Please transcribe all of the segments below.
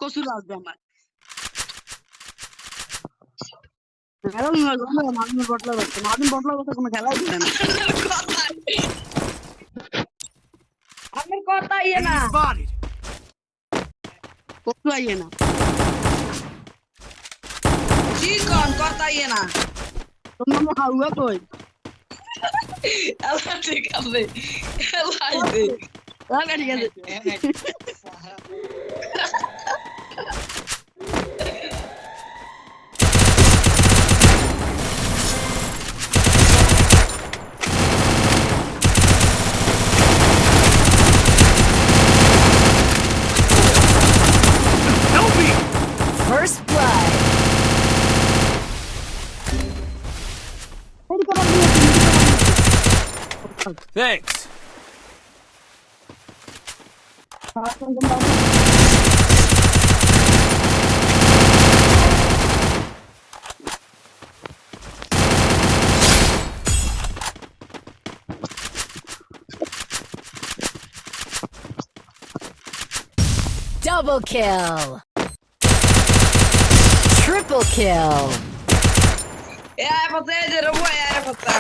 কচুর আসবে আমার নাজিমের বটলা করছে নাজিম বটলা করতে কোনো খেলাই দিলে না আমার কথা ইয়ে না Enemy spotted. কচু আইয়ে না কি কোন কথা ইয়ে না তোমার নাম হাউয়া কই আল্লাহ ঠিক আছে আল্লাহ আইছে ঠিক আছে Help me! First blood. Thanks. Double kill. Triple kill. পথে এই যে রবো পথে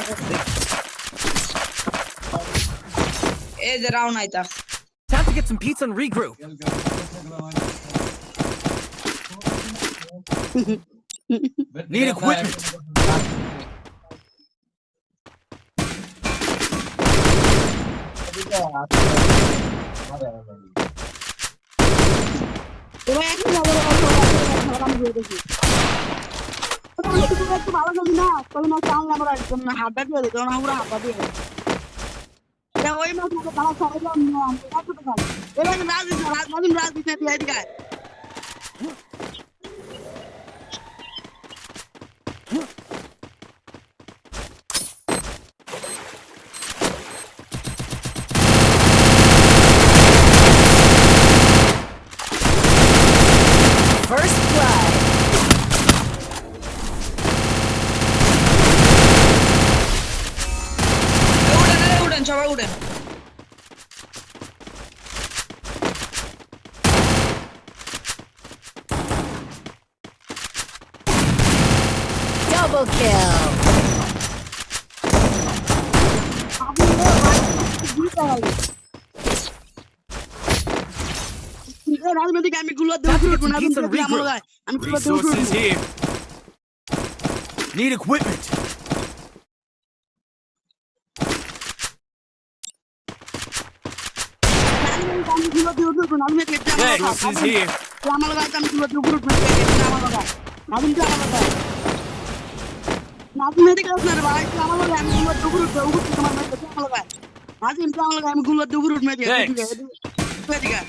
এই যে রাউন আইতাস Time to get some pizza and regroup. Need equipment. এবার এখন আমি দিয়ে দেখি একটু ভালো যদি না তবে না চাউল আমরা হাতটা দিয়ে দিই তখন আমরা হাতটা দিয়ে ওই মাছ তারা সবাই এবার নাজিম রাজনীতি দিয়ে এদিকে First blood. উড়েন সবাই উড়েন Double kill. রাজনীতি আমি গুলো দেবো আমি গুলো দেবো Resources here. Need equipment. Resources here. আমার গাছ আমি গুলো দেবো আমার গাছ নাজিম তো আমার গাছ নাজিম এদিকে আসলে রে ভাই আমার গাছ আমি গুলো দেবো তোমার গাছ আমার গাছ নাজিম তো আমার গাছ আমি গুলো দেবো মেরে এদিকে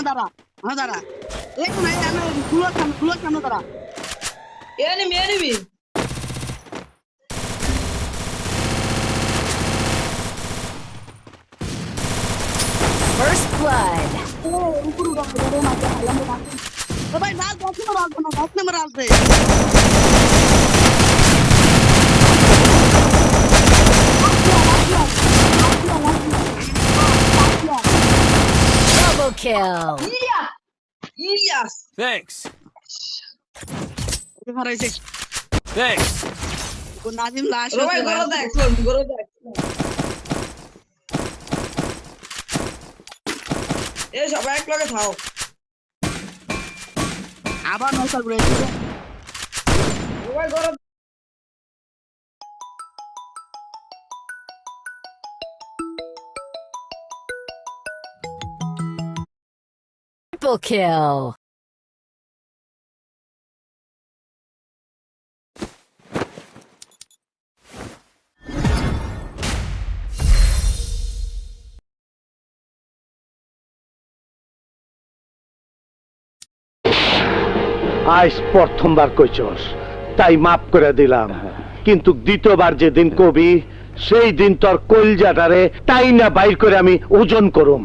দাঁড়া একটু নাই আমি গুলো সামনে দাঁড়া enemy First blood. ভাই রাত 10 নম্বর আসবে Double kill. Yes Thanks. হারাইছে Thanks. নাজিম লাশ সবাই গরো দেখ এই সবাই এক লগে থাও আবার নয়টা ঘুরে সবাই গরো Triple kill. আজ প্রথমবার কইছস তাই মাফ করে দিলাম কিন্তু দ্বিতীয়বার যেদিন কবি সেই দিন তোর কলজাটারে তাই না বাইর করে আমি ওজন করুম